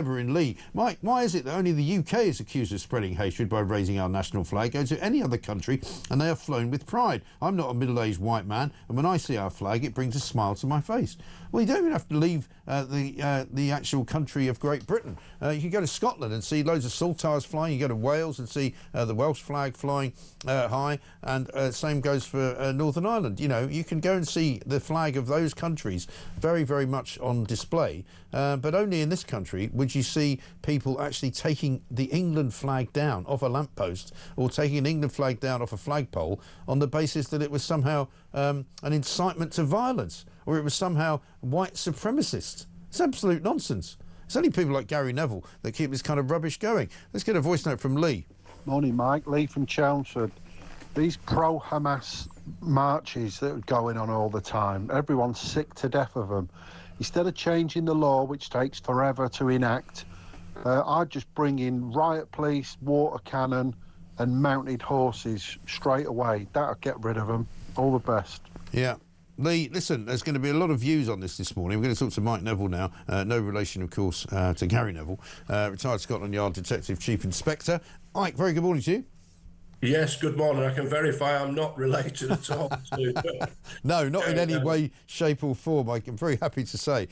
in Lee. Mike, why is it that only the UK is accused of spreading hatred by raising our national flag? Go to any other country and they are flown with pride. I'm not a middle-aged white man, and when I see our flag, it brings a smile to my face. Well, you don't even have to leave the actual country of Great Britain. You can go to Scotland and see loads of saltires flying. You go to Wales and see the Welsh flag flying high, and same goes for Northern Ireland. You know, you can go and see the flag of those countries very, very much on display, but only in this country would you see people actually taking the England flag down off a lamppost, or taking an England flag down off a flagpole on the basis that it was somehow an incitement to violence, or it was somehow white supremacist. It's absolute nonsense. It's only people like Gary Neville that keep this kind of rubbish going. Let's get a voice note from Lee. Morning, Mike. Lee from Chelmsford. These pro-Hamas marches that are going on all the time, everyone's sick to death of them. Instead of changing the law, which takes forever to enact, I'd just bring in riot police, water cannon and mounted horses straight away. That'll get rid of them. All the best. Yeah. Lee, listen, there's going to be a lot of views on this morning. We're going to talk to Mike Neville now. No relation, of course, to Gary Neville, retired Scotland Yard Detective Chief Inspector. Mike, very good morning to you. Yes, good morning. I can verify I'm not related at all to... No, not in any way, shape or form, I'm very happy to say.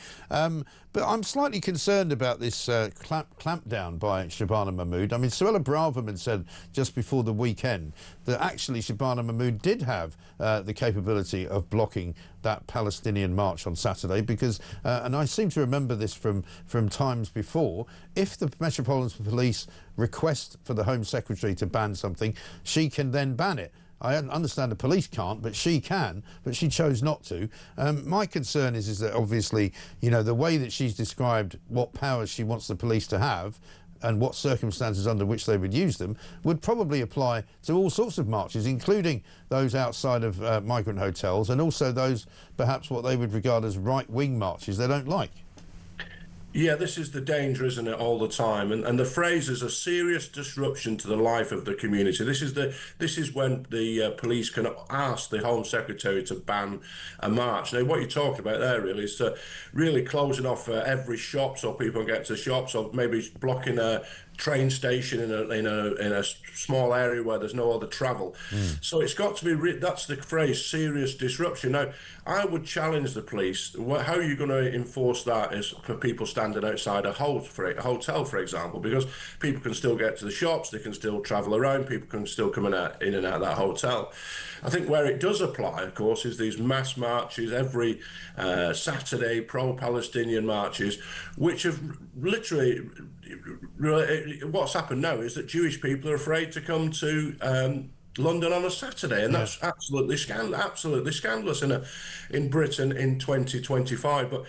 But I'm slightly concerned about this clampdown by Shabana Mahmood. I mean, Suella Braverman said just before the weekend that actually Shabana Mahmood did have the capability of blocking that Palestinian march on Saturday because, and I seem to remember this from times before, if the Metropolitan Police request for the Home Secretary to ban something, she can then ban it. I understand the police can't, but she can, but she chose not to. My concern is that obviously, you know, the way that she's described what powers she wants the police to have and what circumstances under which they would use them would probably apply to all sorts of marches, including those outside of migrant hotels and also those perhaps what they would regard as right-wing marches they don't like. Yeah, this is the danger, isn't it, all the time? And the phrase is a serious disruption to the life of the community. This is when the police can ask the Home Secretary to ban a march. Now, what you're talking about there really is really closing off every shop so people can get to the shops, or maybe blocking a train station in a small area where there's no other travel. So it's got to be that's the phrase, serious disruption. Now, I would challenge the police. How are you going to enforce that is for people standing outside a hotel, for example, because people can still get to the shops, they can still travel around, people can still come in and out of that hotel. I think where it does apply, of course, is these mass marches every Saturday, pro-Palestinian marches, which have literally, what's happened now is that Jewish people are afraid to come to London on a Saturday, and that's absolutely scandalous in Britain in 2025. But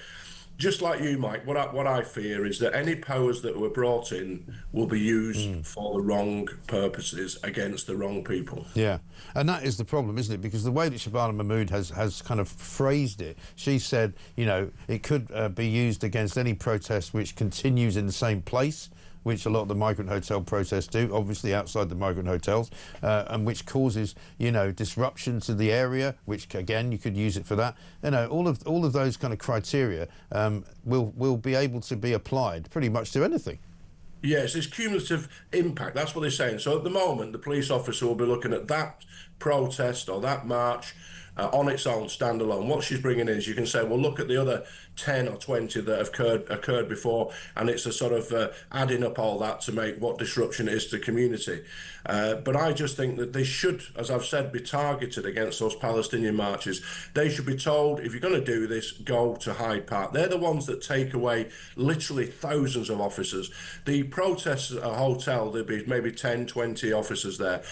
just like you, Mike, what I fear is that any powers that were brought in will be used for the wrong purposes against the wrong people. Yeah, and that is the problem, isn't it? Because the way that Shabana Mahmood has kind of phrased it, she said, you know, it could be used against any protest which continues in the same place, which a lot of the migrant hotel protests do, obviously outside the migrant hotels, and which causes, you know, disruption to the area, which again you could use it for that. You know, all of those kind of criteria will be able to be applied pretty much to anything. Yes, it's cumulative impact. That's what they're saying. So at the moment, the police officer will be looking at that protest or that march on its own, standalone. What she's bringing in is you can say, well, look at the other 10 or 20 that have occurred before, and it's a sort of adding up all that to make what disruption it is to the community. But I just think that they should, as I've said, be targeted against those Palestinian marches. They should be told, if you're going to do this, go to Hyde Park. They're the ones that take away literally thousands of officers. The protests at a hotel, there'll be maybe 10, 20 officers there.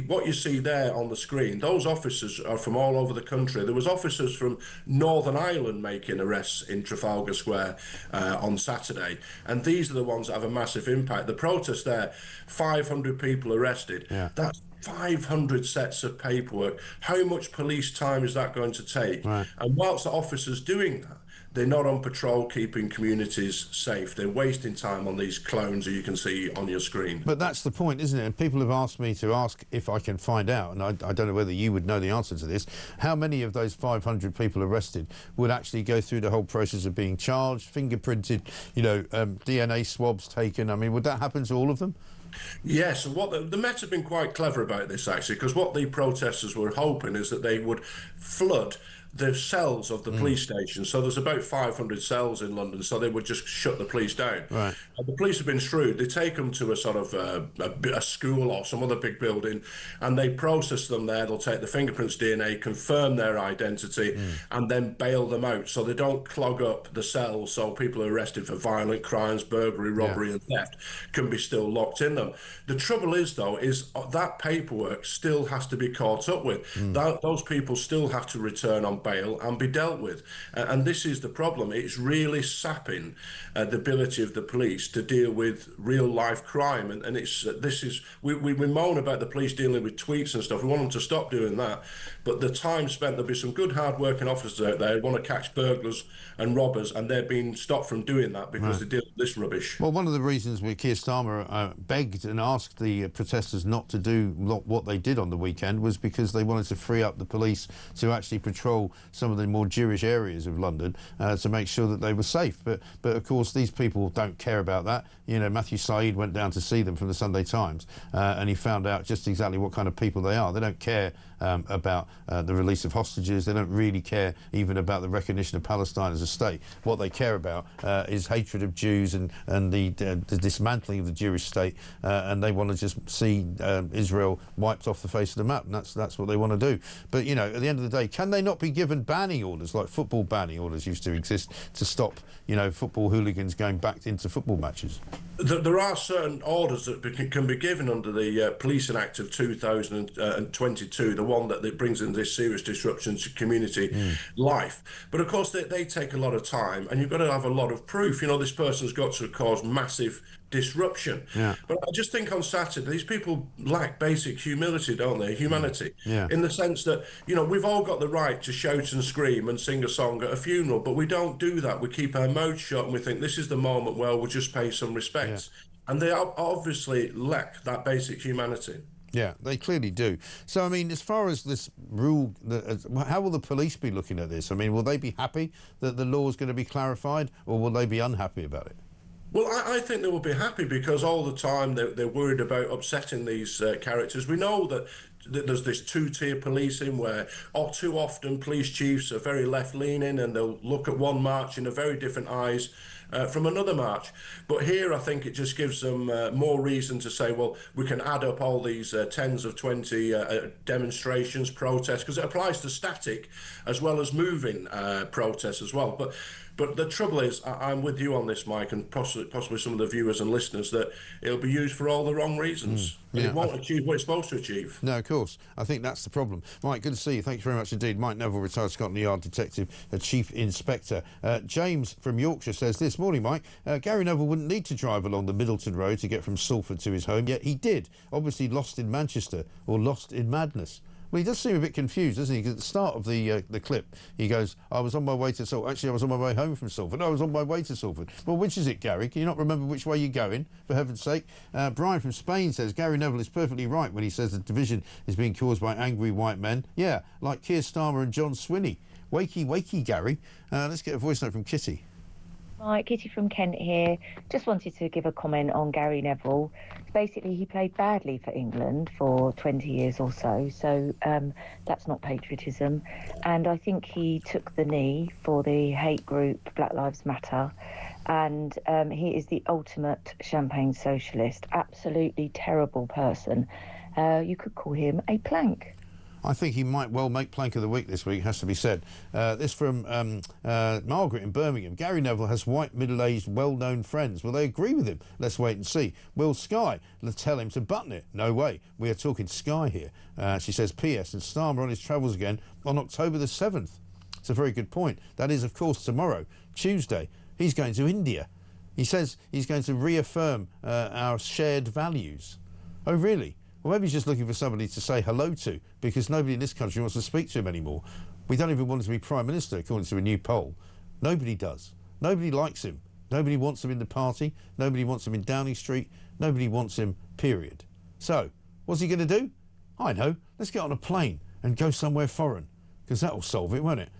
What you see there on the screen, those officers are from all over the country. There was officers from Northern Ireland making arrests in Trafalgar Square on Saturday, and these are the ones that have a massive impact. The protest there, 500 people arrested. Yeah. That's 500 sets of paperwork. How much police time is that going to take? Right. And whilst the officer's doing that, they're not on patrol keeping communities safe. They're wasting time on these clones that you can see on your screen. But that's the point, isn't it? And people have asked me to ask if I can find out, and I don't know whether you would know the answer to this, how many of those 500 people arrested would actually go through the whole process of being charged, fingerprinted, DNA swabs taken? I mean, would that happen to all of them? Yes, and what the Met have been quite clever about this, actually, because what the protesters were hoping is that they would flood the cells of the police station. So there's about 500 cells in London, so they would just shut the police down. Right. And the police have been shrewd. They take them to a sort of a school or some other big building, and they process them there. They'll take the fingerprints, DNA, confirm their identity, and then bail them out, so they don't clog up the cells, so people are arrested for violent crimes, burglary, robbery, and theft can be still locked in them. The trouble is, though, is that paperwork still has to be caught up with. Those people still have to return on bail and be dealt with, and this is the problem. It's really sapping the ability of the police to deal with real life crime, and we moan about the police dealing with tweets and stuff. We want them to stop doing that, but the time spent, there'll be some good hard working officers out there who want to catch burglars and robbers, and they're being stopped from doing that because they deal with this rubbish. Well, one of the reasons Keir Starmer begged and asked the protesters not to do what they did on the weekend was because they wanted to free up the police to actually patrol some of the more Jewish areas of London to make sure that they were safe. But of course, these people don't care about that. Matthew Said went down to see them from the Sunday Times, and he found out just exactly what kind of people they are. They don't care about the release of hostages. They don't really care even about the recognition of Palestine as a state. What they care about is hatred of Jews and the dismantling of the Jewish state, and they want to just see Israel wiped off the face of the map, and that's what they want to do. But at the end of the day, can they not be given banning orders like football banning orders used to exist to stop football hooligans going back into football matches? There are certain orders that can be given under the Policing Act of 2022, the one that brings in this serious disruption to community life. But of course, they take a lot of time, and you've got to have a lot of proof. This person's got to cause massive disruption. Yeah. But I just think on Saturday, these people lack basic humility, don't they? Humanity. Yeah. In the sense that, we've all got the right to shout and scream and sing a song at a funeral, but we don't do that. We keep our mouths shut and we think this is the moment where we'll just pay some respect. Yeah. And they obviously lack that basic humanity. Yeah, they clearly do. So, I mean, as far as this rule, how will the police be looking at this? I mean, will they be happy that the law is going to be clarified, or will they be unhappy about it? Well, I think they will be happy because all the time they're worried about upsetting these characters. We know that there's this two-tier policing where too often police chiefs are very left-leaning and they'll look at one march in a very different eyes from another march. But here I think it just gives them more reason to say, well, we can add up all these tens of 20 demonstrations, protests, because it applies to static as well as moving protests as well. But the trouble is, I'm with you on this, Mike, and possibly some of the viewers and listeners, that it'll be used for all the wrong reasons. Yeah, it won't achieve what it's supposed to achieve. No, of course. I think that's the problem. Mike, good to see you. Thank you very much indeed. Mike Neville, retired Scotland Yard detective, chief inspector. James from Yorkshire says this. Morning, Mike. Gary Neville wouldn't need to drive along the Middleton Road to get from Salford to his home, yet he did. Obviously lost in Manchester or lost in madness. Well, he does seem a bit confused, doesn't he? Because at the start of the clip, he goes, I was on my way to Salford. Actually, I was on my way home from Salford. I was on my way to Salford. Well, which is it, Gary? Can you not remember which way you're going, for heaven's sake? Brian from Spain says, Gary Neville is perfectly right when he says the division is being caused by angry white men. Yeah, like Keir Starmer and John Swinney. Wakey, wakey, Gary. Let's get a voice note from Kitty. Hi, Kitty from Kent here. Just wanted to give a comment on Gary Neville. Basically, he played badly for England for 20 years or so that's not patriotism. And I think he took the knee for the hate group Black Lives Matter. And he is the ultimate champagne socialist. Absolutely terrible person. You could call him a plank. I think he might well make Plank of the Week this week, has to be said. This from Margaret in Birmingham. Gary Neville has white, middle-aged, well-known friends. Will they agree with him? Let's wait and see. Will Sky tell him to button it? No way. We are talking Sky here. She says, P.S. and Starmer on his travels again on October the 7th. It's a very good point. That is, of course, tomorrow, Tuesday. He's going to India. He says he's going to reaffirm our shared values. Oh, really? Well, maybe he's just looking for somebody to say hello to, because nobody in this country wants to speak to him anymore. We don't even want him to be Prime Minister, according to a new poll. Nobody does. Nobody likes him. Nobody wants him in the party. Nobody wants him in Downing Street. Nobody wants him, period. So, what's he going to do? I know. Let's get on a plane and go somewhere foreign, because that will solve it, won't it?